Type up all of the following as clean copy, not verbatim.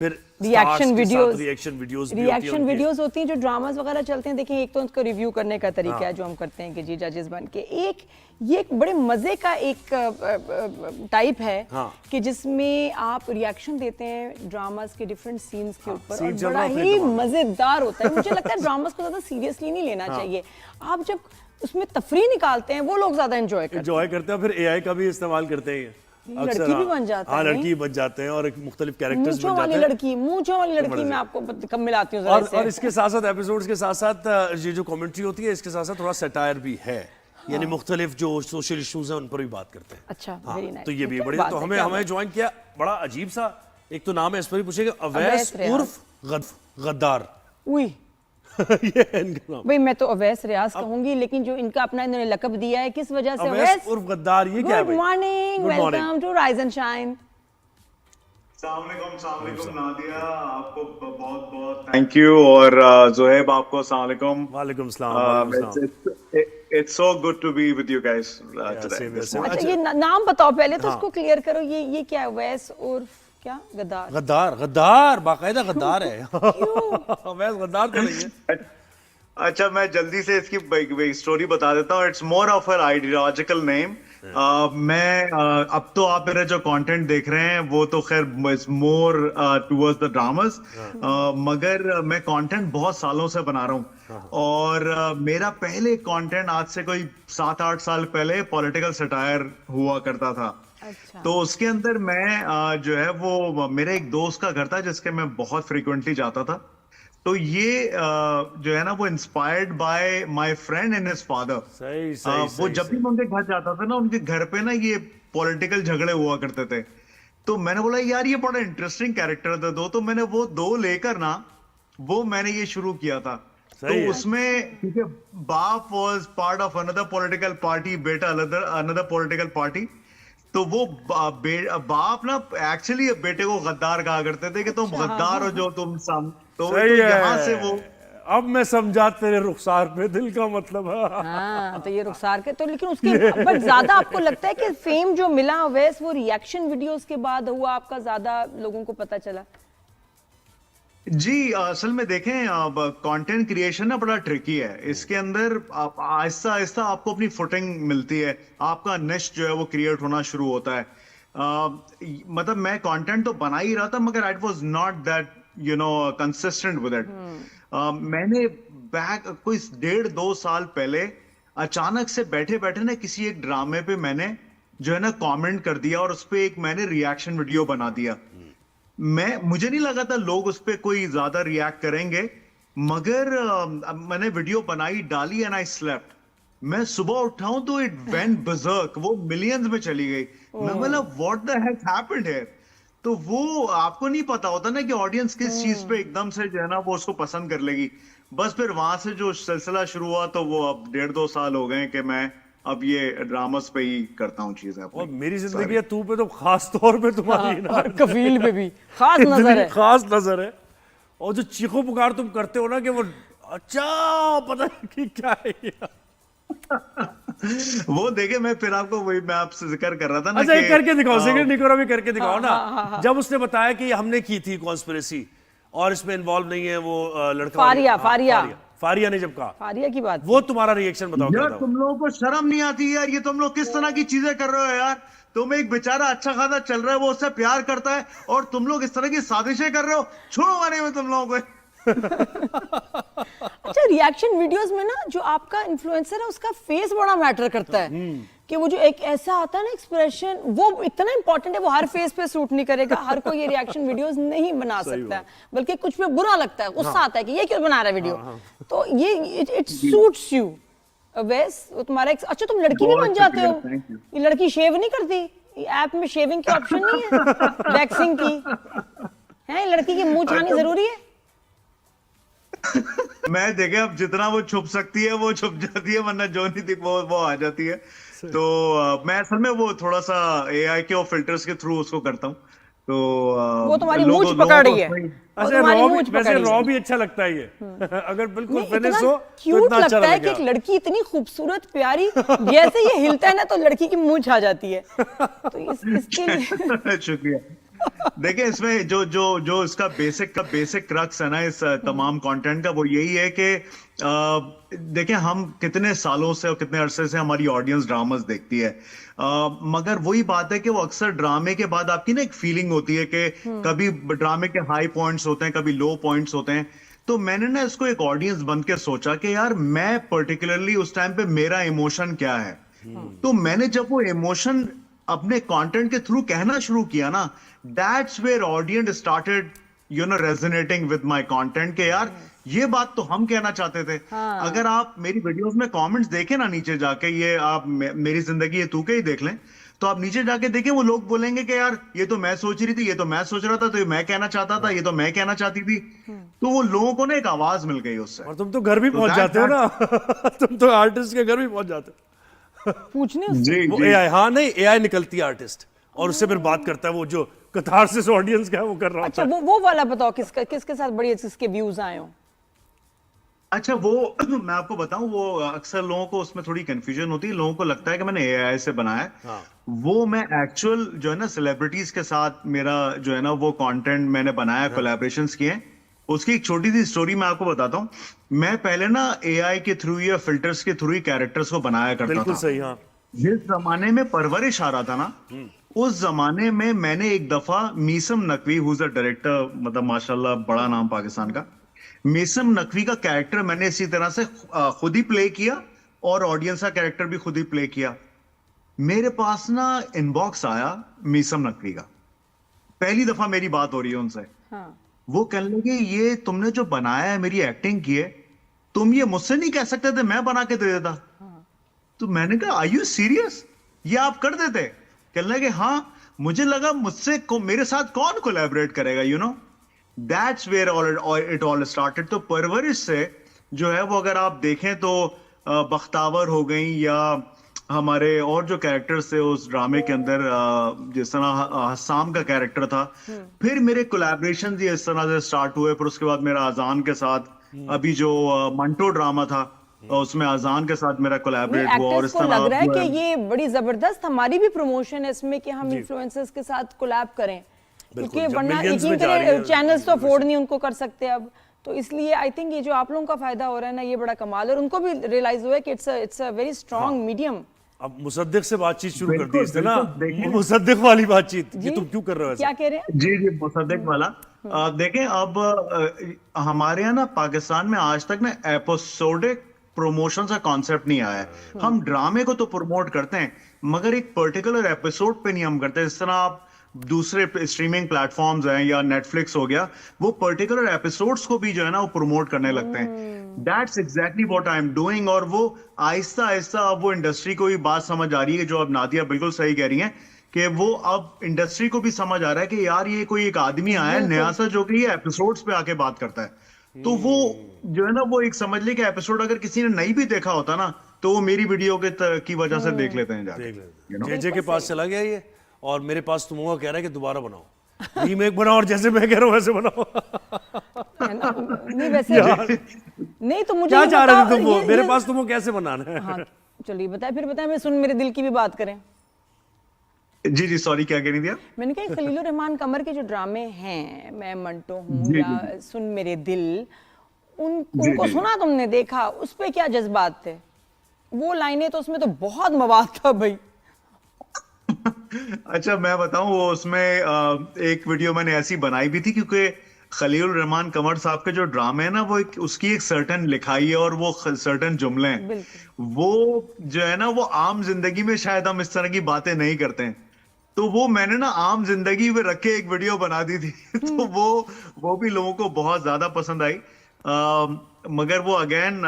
फिर reaction videos होती हैं जो ड्रामास वगैरह चलते हैं। देखिए, एक तो उसको रिव्यू करने का तरीका है जो हम करते हैं कि जी जजेस बन के, ये एक बड़े मजे का एक टाइप है कि जिसमें आप रिएक्शन देते हैं ड्रामास के डिफरेंट सीन्स के ऊपर, और बड़ा ही मजेदार होता है। मुझे लगता है ड्रामास को ज्यादा सीरियसली नहीं लेना चाहिए। आप जब उसमें तफरी निकालते हैं वो लोग ज्यादा एंजॉय करते हैं। फिर एआई का भी इस्तेमाल करते हैं, लड़की भी बन जाता है। लड़की बन जाते हैं और एक मुख्तलिफ कैरेक्टर्स बन जाते हैं। मूंछों वाली लड़की मैं आपको कब मिलाती हूँ। और इसके साथ साथ एपिसोड्स के साथ साथ ये जो कमेंट्री होती है इसके साथ साथ थोड़ा सटायर भी है। यानी मुख्तलिफ जो सोशल इश्यूज हैं उन पर भी बात करते हैं। अच्छा, तो ये भी बढ़िया। तो हमें ज्वाइन किया बड़ा अजीब सा एक तो नाम है, इस पर भी पूछेगा, अवैस उर्फ गद्दार। ये भाई मैं तो अवैस रियाज कहूंगी, लेकिन जो इनका अपना इन्होंने लकब दिया है किस वजह से अवैस उर्फ गद्दार, ये क्या है? Good morning, welcome to rise and shine. सलाम नादिया, आपको बहुत बहुत थैंक यू, और ज़ोहैब आपको सलाम वालेकुम सलाम। It's so good to be with you guys today. अच्छा, ये नाम बताओ पहले तो उसको क्लियर करो, ये क्या है? अवैस उर्फ क्या? गद्दार बाकायदा गद्दार है। अवैस गद्दार तो नहीं है। अच्छा, मैं जल्दी से इसकी स्टोरी बता देता हूँ। It's more of an ideological name. मैं अब तो आप मेरा जो कंटेंट देख रहे हैं वो तो खैर मोर टुवर्ड्स द ड्रामास, मगर मैं कंटेंट बहुत सालों से बना रहा हूँ। और मेरा पहले कंटेंट आज से कोई 7-8 साल पहले पॉलिटिकल सटायर हुआ करता था। अच्छा। तो उसके अंदर मैं जो है वो मेरे एक दोस्त का घर था जिसके मैं बहुत फ्रीक्वेंटली जाता था। तो ये जो है ना वो inspired by my friend and his father. वो जब भी मैं उनके घर जाता था ना, उनके घर पे ना ये पॉलिटिकल झगड़े हुआ करते थे। तो मैंने बोला यार ये बड़ा इंटरेस्टिंग कैरेक्टर था दो, तो मैंने वो दो लेकर ना वो मैंने ये शुरू किया था। तो उसमें क्योंकि बाप was part of another political party, बेटा अनदर पॉलिटिकल पार्टी, तो वो बाप ना एक्चुअली बेटे को गद्दार कहा करते थे कि तुम गद्दार हो जो तुम तो यहाँ से वो अब मैं समझा तेरे रुखसार पे दिल का मतलब। हाँ, तो ये रुखसार के तो, लेकिन उसके बट ज्यादा आपको लगता है कि फेम जो मिला अवैस वो रिएक्शन वीडियोस के बाद हुआ, आपका ज्यादा लोगों को पता चला? जी, असल में देखें कंटेंट क्रिएशन ना बड़ा ट्रिकी है। इसके अंदर आहिस्ता आहिस्ता आपको अपनी फुटिंग मिलती है, आपका निश जो है वो क्रिएट होना शुरू होता है। मतलब मैं कंटेंट तो बना ही रहा था मगर it was not that consistent with it. मैंने कोई 1.5-2 साल पहले अचानक से बैठे बैठे ना किसी एक ड्रामे पे मैंने जो है ना कमेंट कर दिया और उस पे एक मैंने रिएक्शन वीडियो बना दिया। मुझे नहीं लगा था लोग उस पर कोई ज्यादा रिएक्ट करेंगे, मगर मैंने वीडियो बनाई, डाली एंड आई स्लेप्ट। मैं सुबह उठाऊं तो इट वेंट बर्जर्क, वो मिलियंस में चली गई। मैं बोला what the heck happened here. तो वो आपको नहीं पता होता ना कि ऑडियंस किस चीज पे एकदम से जो है ना वो उसको पसंद कर लेगी। बस फिर वहां से जो सिलसिला शुरू हुआ तो वो अब 1.5-2 साल हो गए कि मैं अब ये ड्रामास पे ही करता हूँ चीजें। और मेरी जिंदगी है तू पे तो खास तौर पे तुम्हारी और कफील पे भी खास नजर है, खास नजर है। और जो चीखो पुकार तुम करते हो ना कि वो अच्छा पता नहीं क्या है। वो देखे मैं फिर आपको वही मैं आपसे जिक्र कर रहा था ना। अच्छा, करके दिखाओ, सिगरेट नहीं करो, भी करके दिखाओ ना। जब उसने बताया कि हमने की थी कॉन्स्पिरेसी और इसमें इन्वॉल्व नहीं है वो लड़का फारिया ने जब कहा, फारिया की बात, वो तुम्हारा रिएक्शन बताओ यार। तुम लोगों को शर्म नहीं आती यार? ये तुम लोग किस तरह की चीजें कर रहे हो यार? तुम एक बेचारा अच्छा खासा चल रहा है, वो उससे प्यार करता है और तुम लोग इस तरह की साजिशें कर रहे हो। छोड़ो माने में तुम लोगों को। अच्छा, रिएक्शन वीडियोस में ना जो आपका इन्फ्लुएंसर है उसका फेस बड़ा मैटर करता है कि वो जो एक ऐसा आता है ना एक्सप्रेशन, वो इतना इंपॉर्टेंट है। वो हर फेस पे सूट नहीं करेगा, हर कोई ये रिएक्शन वीडियोस नहीं बना सकता है, बल्कि कुछ पे बुरा लगता है, गुस्सा आता है कि ये क्यों बना रहा है वीडियो। तो ये इट सूट्स यू अवैस, तुम्हारा अच्छा तुम लड़की भी बन जाते हो। ये लड़की शेव नहीं करती, ऐप में शेविंग की ऑप्शन नहीं है, वैक्सिंग की है। लड़की की मुंह छानी जरूरी है। मैं देखे अब जितना वो छुप सकती है वो छुप जाती है, वरना जो नहीं दिख वो आ जाती है। तो मैं असल में वो थोड़ा सा एआई के और फिल्टर्स के थ्रू उसको करता हूँ। तो वो तुम्हारी मूंछ पकड़ रही है। वैसे रॉ भी अच्छा लगता है ये। अगर बिल्कुल फिनिश हो तो इतना अच्छा लगता है कि एक लड़की इतनी खूबसूरत प्यारी जैसे ये हिलता है ना तो लड़की की मूंछ आ जाती है। तो इसके लिए शुक्रिया। देखिए इसमें जो जो जो इसका बेसिक क्रक्स है ना इस तमाम कंटेंट का, वो यही है कि देखिए हम कितने सालों से और कितने अरसे से हमारी ऑडियंस ड्रामास देखती है, मगर वही बात है कि वो अक्सर ड्रामे के बाद आपकी ना एक फीलिंग होती है कि कभी ड्रामे के हाई पॉइंट्स होते हैं, कभी लो पॉइंट्स होते हैं। तो मैंने ना इसको एक ऑडियंस बन के सोचा कि यार मैं पर्टिकुलरली उस टाइम पे मेरा इमोशन क्या है। तो मैंने जब वो इमोशन अपने कंटेंट के थ्रू कहना शुरू किया ना, that's where audience started resonating with my content के यार ये बात तो हम कहना चाहते थे। अगर आप मेरी वीडियोस में कमेंट्स देखें ना नीचे जाके, ये आप मेरी जिंदगी ये तू के ही देख लें, तो आप नीचे जाके देखें वो लोग बोलेंगे कि यार ये तो मैं सोच रही थी, ये तो मैं सोच रहा था, तो ये मैं कहना चाहता था, ये तो मैं कहना चाहती थी। तो वो लोगों को ना एक आवाज मिल गई उससे। और तुम तो घर भी पहुंच जाते हो ना तुम तो आर्टिस्ट के घर भी पहुंच जाते हो पूछने उससे। वो एआई, हाँ नहीं एआई निकलती है आर्टिस्ट और उससे फिर बात करता है, वो जो कथारसिस ऑडियंस का है वो कर रहा अच्छा होता है। वो वाला बताओ किसके साथ बड़ी किसके व्यूज आए हो? अच्छा वो मैं आपको बताऊं, वो अक्सर लोगों को उसमें थोड़ी कंफ्यूजन होती है, लोगों को लगता है कि मैंने एआई से बनाया है। हाँ। वो मैं एक्चुअल जो है ना सेलिब्रिटीज के साथ मेरा जो है ना वो कंटेंट मैंने बनाया, कोलैबोरेशंस किए हैं। उसकी एक छोटी सी स्टोरी मैं आपको बताता हूँ। मैं पहले ना एआई के थ्रू या फिल्टर्स के थ्रू ही कैरेक्टर्स को बनाया करता बिल्कुल था। सही, हाँ। जिस जमाने में परवरिश आ रहा था ना, उस जमाने में मैंने एक दफा Meesam Naqvi, who is a director, मतलब माशाल्लाह बड़ा नाम पाकिस्तान का, मीसम नकवी का कैरेक्टर मैंने इसी तरह से खुद ही प्ले किया और ऑडियंस का कैरेक्टर भी खुद ही प्ले किया। मेरे पास ना इनबॉक्स आया मीसम नकवी का, पहली दफा मेरी बात हो रही है उनसे। हाँ। वो कहने लगे ये तुमने जो बनाया है, मेरी एक्टिंग की है, तुम ये मुझसे नहीं कह सकते थे, मैं बना के दे देता। तो मैंने कहा आर यू सीरियस, ये आप कर देते? कहने लगे हाँ। मुझे लगा मुझसे मेरे साथ कौन कोलैबोरेट करेगा, you know. That's where it all started. तो परवरिश से जो है वो अगर आप देखें तो बख्तावर हो गई या हमारे और जो कैरेक्टर्स थे उस ड्रामे के अंदर, जिस तरह हसाम का कैरेक्टर था, फिर मेरे कोलैबोरेशन ये इस तरह से स्टार्ट हुए। फिर उसके बाद मेरा अजान के साथ अभी जो मंटो ड्रामा था उसमें अजान के साथ मेरा कोलैबोरेट हुआ। और एक्टर्स इस को तरह लग रहा है कि ये बड़ी जबरदस्त हमारी भी प्रमोशन है इसमें कि हम इन्फ्लुएंसर्स के साथ कोलैब करें, क्योंकि जब वरना millions एक में जा रही है चैनल्स तो अफोर्ड नहीं उनको कर सकते अब। तो इसलिए आई थिंक ये जो आप लोगों का फायदा हो रहा है ना, ये बड़ा कमाल है। और उनको भी रियलाइज हुआ है कि it's a very strong medium. अब मुसद्दिक से बातचीत शुरू कर दी बिल्कुल, इसने ना, बिल्कुल, देखिए। मुसद्दिक वाली बातचीत कि जी? तुम क्यों कर रहे हो ऐसा? क्या कह रहे हैं? जी जी मुसद्दिक वाला। देखें अब हमारे यहाँ ना पाकिस्तान में आज तक ना एपिसोडिक प्रमोशन का कॉन्सेप्ट नहीं आया है। हम ड्रामे को तो प्रमोट करते हैं मगर एक पर्टिकुलर एपिसोड पे नहीं हम करते। जिस तरह आप दूसरे स्ट्रीमिंग प्लेटफॉर्म्स हैं या नेटफ्लिक्स हो गया, वो पर्टिकुलर एपिसोड्स को भी जो है ना वो प्रमोट करने लगते हैं। That's exactly what I am doing. और वो आहिस्ता आहिस्ता अब वो इंडस्ट्री को भी बात समझ आ रही है, जो अब नादिया बिल्कुल सही कह रही हैं कि वो अब इंडस्ट्री को भी समझ आ रहा है कि यार ये कोई एक आदमी आया है नया सा जो कि ये एपिसोड्स पे आके बात करता है। तो वो जो है ना वो एक समझ ले कि एपिसोड अगर किसी ने नहीं भी देखा होता ना, तो वो मेरी वीडियो की वजह से देख लेते हैं जाके। जेजे के पास चला गया ये, और मेरे पास तुम कह रहा है कि दोबारा बनाओ, रीमेक बनाओ, और जैसे मैं कह रहा हूँ वैसे बनाओ। नहीं वैसे नहीं, तो मुझे क्या ये चाह रहे थे बताओ, तुम वो? ये- मेरे ये- पास तुमको कैसे बनाना है? हाँ चलिए बताए, फिर बताए, मैं सुन मेरे दिल की भी बात करें। जी जी सॉरी, क्या कह रही थी आप? मैंने कहा खलीलुर रहमान कमर के जो ड्रामे हैं, मैं मंटो हूँ जी, या जी। सुन मेरे दिल, जी, उनको जी। सुना तुमने, देखा, उस पे क्या जज्बात थे? वो लाइनें तो उसमें तो बहुत मवाद था भाई। अच्छा मैं बताऊं, वो उसमें एक वीडियो मैंने ऐसी बनाई भी थी क्योंकि खलील रहमान कमर साहब के जो ड्रामे है ना, वो उसकी एक सर्टन लिखाई है और वो सर्टन जुमले हैं। बिल्कुल। वो जो है ना वो आम जिंदगी में शायद हम इस तरह की बातें नहीं करते हैं। तो वो मैंने ना आम जिंदगी में रख के एक वीडियो बना दी थी। तो वो भी लोगों को बहुत ज्यादा पसंद आई। मगर वो अगेन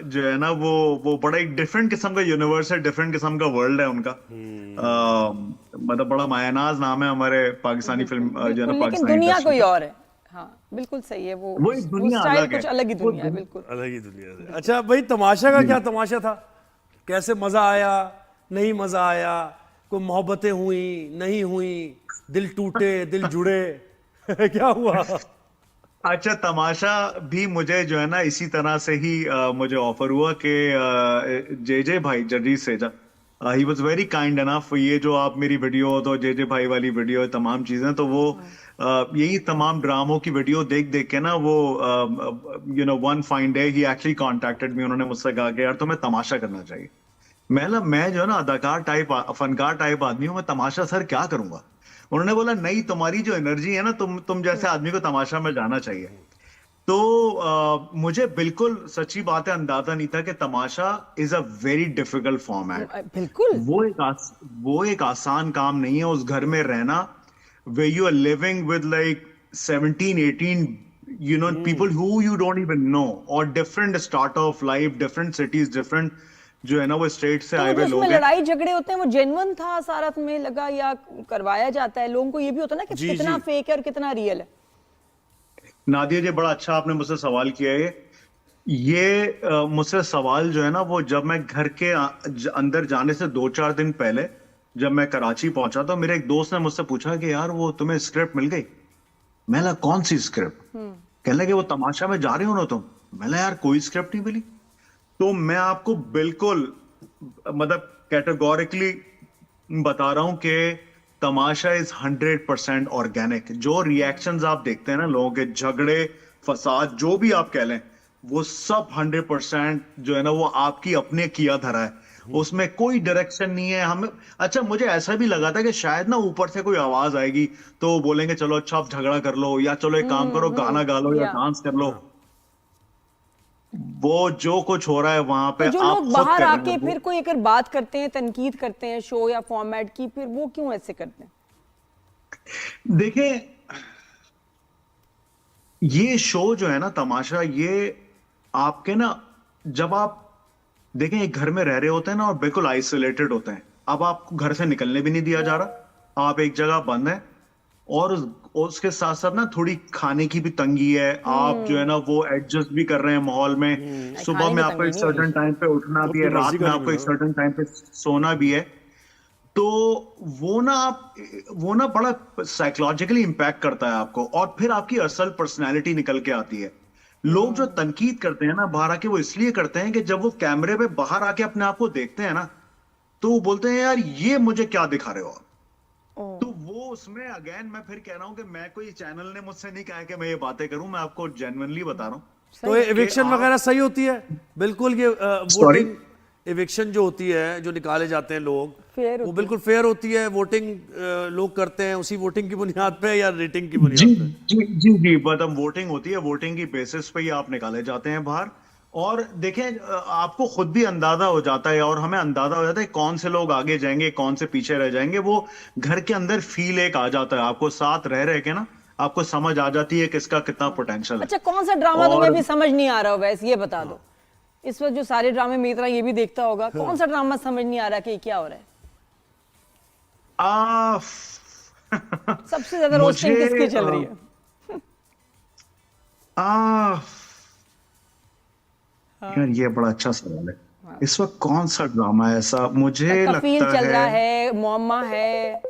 जो है ना वो बड़ा एक डिफरेंट किस्म का यूनिवर्स है, डिफरेंट किस्म का वर्ल्ड है उनका। मतलब बड़ा मायानाज नाम है हमारे पाकिस्तानी फिल्म जो है ना, बिल्कुल, लेकिन पाकिस्तानी दुनिया इंडस्ट्री कोई का। और है। हाँ बिल्कुल सही है। वो एक दुनिया स्टाइल अलग है। कुछ अलग ही दुनिया है, बिल्कुल। अलग ही दुनिया से। अच्छा भाई, तमाशा का क्या तमाशा था? कैसे मजा आया, नहीं मजा आया? कोई मोहब्बतें हुई, नहीं हुई, दिल टूटे, दिल जुड़े क्या हुआ? अच्छा तमाशा भी मुझे जो है ना इसी तरह से ही मुझे ऑफर हुआ कि जे भाई जर्री सेजा, he was very kind enough. ये जो आप मेरी वीडियो तो जे भाई वाली वीडियो तमाम चीजें तो वो यही तमाम ड्रामों की वीडियो देख देख के ना वो वन फाइन डे ही एक्चुअली कॉन्टेक्टेड मी। उन्होंने मुझसे कहा कि यार तुम्हें तमाशा करना चाहिए। मैं जो है ना अदाकार टाइप फनकार टाइप आदमी हूँ, मैं तमाशा सर क्या करूंगा। उन्होंने बोला नहीं, तुम्हारी जो एनर्जी है ना, तुम जैसे आदमी को तमाशा में जाना चाहिए। तो मुझे बिल्कुल सच्ची बात है अंदाजा नहीं था कि Tamasha is a very difficult format. बिल्कुल वो एक आसान काम नहीं है उस घर में रहना where you are living with like 17 18 people who you don't even know, or different start of life, different cities, different जो है ना वो स्टेट से आए तो हुए जो लोग उसमें हैं। लड़ाई झगड़े होते हैं वो जेन्युइन था सारा तुम्हें लगा या करवाया जाता है? लोगों को ये भी होता है ना कि जी, कितना जी। फेक है और कितना रियल है। नादिया जी बड़ा अच्छा आपने मुझसे सवाल किया है। ये मुझसे सवाल जो है ना वो जब मैं घर के अंदर जाने से 2-4 दिन पहले जब मैं कराची पहुंचा तो मेरे एक दोस्त ने मुझसे पूछा कि यार वो तुम्हें स्क्रिप्ट मिल गई। मैं लगा कौन सी स्क्रिप्ट? कहने लगे वो तमाशा में जा रहे हो ना तुम। मैं लगा यार कोई स्क्रिप्ट नहीं मिली। तो मैं आपको बिल्कुल मतलब कैटेगोरिकली बता रहा हूं कि तमाशा इज 100% ऑर्गेनिक। जो रिएक्शंस आप देखते हैं ना लोगों के, झगड़े फसाद जो भी आप कह लें, वो सब 100% जो है ना वो आपकी अपने किया धरा है। उसमें कोई डायरेक्शन नहीं है। हमें अच्छा मुझे ऐसा भी लगा था कि शायद ना ऊपर से कोई आवाज आएगी तो वो बोलेंगे चलो अच्छा आप झगड़ा कर लो, या चलो एक काम करो गाना गा लो या या। डांस कर लो। वो जो कुछ हो रहा है वहां पे तो जो आप लोग खुद बाहर कर रहे आके हैं। फिर कोई अगर बात करते हैं, तनकीद करते हैं शो या फॉर्मेट की, फिर वो क्यों ऐसे करते हैं? देखिए ये शो जो है ना तमाशा, ये आपके ना जब आप देखें एक घर में रह रहे होते हैं ना और बिल्कुल आइसोलेटेड होते हैं, अब आपको घर से निकलने भी नहीं दिया जा रहा, आप एक जगह बंद है और उसके साथ साथ ना थोड़ी खाने की भी तंगी है। आप जो है ना वो एडजस्ट भी कर रहे हैं माहौल में। सुबह खाने में की आपको तंगी एक नहीं सर्टेन टाइम पे उठना भी है, अपनी रात मर्जी में का आपको एक नहीं सर्टेन टाइम पे सोना भी है। तो वो ना बड़ा साइकोलॉजिकली इंपैक्ट करता है आपको, और फिर आपकी असल पर्सनैलिटी निकल के आती है। लोग जो तनकीद करते हैं ना बाहर आके, वो इसलिए करते हैं कि जब वो कैमरे पे बाहर आके अपने आप को देखते हैं ना तो वो बोलते हैं यार ये मुझे क्या दिखा रहे हो आप। तो वो उसमें अगेन मैं फिर कह रहा हूं कि मैं कोई चैनल ने मुझसे नहीं कहा कि मैं ये बातें करूं, मैं आपको जेन्युइनली बता रहा हूं। तो एविक्शन आप- वगैरह सही होती है? बिल्कुल ये Sorry? वोटिंग एविक्शन जो होती है, जो निकाले जाते हैं लोग, Fair वो होती बिल्कुल फेयर होती है? वोटिंग लोग करते हैं उसी वोटिंग की बुनियाद पे या रेटिंग की जी बुनियाद पे? जी जी जी मतलब वोटिंग होती है, वोटिंग की बेसिस पे ही आप निकाले जाते हैं बाहर। और देखें आपको खुद भी अंदाजा हो जाता है और हमें अंदाजा हो जाता है कौन से लोग आगे जाएंगे कौन से पीछे रह जाएंगे। वो घर के अंदर फील एक आ जाता है आपको, साथ रह रहे के ना आपको समझ आ जाती है किसका कितना पोटेंशियल है। अच्छा, कौन सा ड्रामा और- तुम्हें भी समझ नहीं आ रहा हो वैसे, ये बता दो। इस वक्त जो सारे ड्रामे मेरी तरह ये भी देखता होगा, कौन सा ड्रामा समझ नहीं आ रहा कि क्या हो रहा है? आ, सबसे ज्यादा रोस्टिंग मुझे, किसकी चल रही है? यार ये बड़ा अच्छा सवाल है। इस वक्त कौन सा ड्रामा है ऐसा मुझे कफील लगता चल रहा है। है, मुअम्मा है,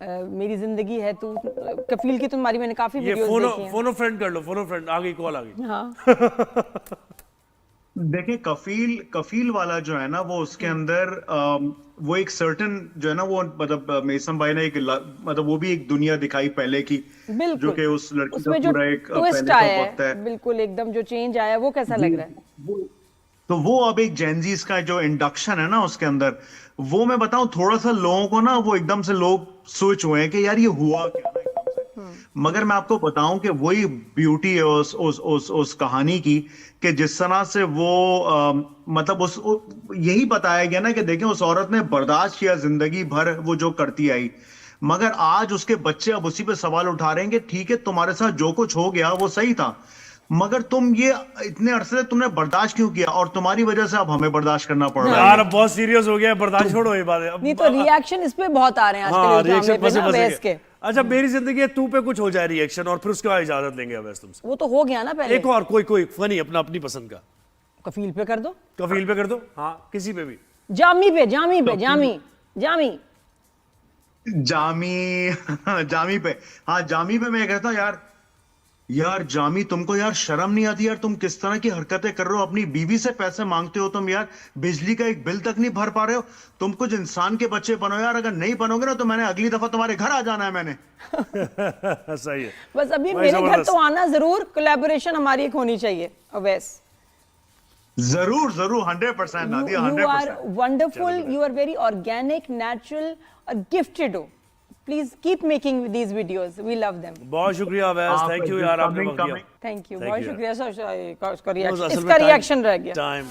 मेरी जिंदगी है तू। कफील की तुम्हारी मैंने काफी ये वीडियोस देखी हैं। फोनो फ्रेंड कर लो, फोनो फ्रेंड आ गई, कॉल आ गई। हाँ, देखिए कफील वाला जो है ना वो उसके अंदर वो एक सर्टन जो है ना वो मतलब मेसन भाई ने मतलब वो भी एक दुनिया दिखाई पहले की, जो बिल्कुल। कि उस लड़की का उसमें जो पूरा एक ट्विस्ट पहले का आया वक्त है। है, बिल्कुल एकदम जो चेंज आया, वो कैसा लग रहा है? तो वो अब एक जेनजीज का जो इंडक्शन है ना उसके अंदर, वो मैं बताऊं थोड़ा सा लोगों को ना वो एकदम से लोग स्विच हुए हैं कि यार ये हुआ क्या है एकदम से। मगर मैं आपको बताऊं कि वही ब्यूटी है उस कहानी की कि जिस तरह से वो मतलब यही बताया गया ना कि देखें उस औरत ने बर्दाश्त किया जिंदगी भर वो जो करती आई, मगर आज उसके बच्चे अब उसी पे सवाल उठा रहे हैं कि ठीक है तुम्हारे साथ जो कुछ हो गया वो सही था, मगर तुम ये इतने अरसे से तुमने बर्दाश्त क्यों किया और तुम्हारी वजह से अब हमें बर्दाश्त करना पड़ रहा है। यार अब बहुत सीरियस हो गया, बर्दाश्त छोड़ो ये बात। नहीं तो रिएक्शन इस पे बहुत आ रहे हैं हाँ, आजकल इस रिएक्शन ड्रामे पे ना, बहस के। अच्छा मेरी जिंदगी है तू पे कुछ हो जाए रिएक्शन और फिर उसके बाद इजाजत लेंगे अवैस तुमसे। वो तो हो गया ना पहले। एक और कोई फनी अपनी पसंद का कफील पे कर दो, कफील पे कर दो, हाँ किसी पे भी। जामी पे, जामी जामी जामी पे, हाँ जामी पे मैं कहता हूँ यार यार जामी, तुमको यार शर्म नहीं आती यार? तुम किस तरह की हरकतें कर रहे हो? अपनी बीवी से पैसे मांगते हो तुम यार, बिजली का एक बिल तक नहीं भर पा रहे हो। तुम कुछ इंसान के बच्चे बनो यार। अगर नहीं बनोगे ना तो मैंने अगली दफा तुम्हारे घर आ जाना है मैंने। सही है बस अभी भाई, मेरे घर जबरदस्त। तो आना जरूर, कोलैबोरेशन हमारी एक होनी चाहिए अवैस। जरूर जरूर, 100% Nadia, You are 100%। wonderful, you are very organic, natural और gifted हो। Please keep making these videos, we love them। बहुत शुक्रिया अवैस, थैंक यू यार, आपने वक्त दिया। Thank you, Thank बहुत you. शुक्रिया सर, इसका असल में रिएक्शन रह गया। टाइम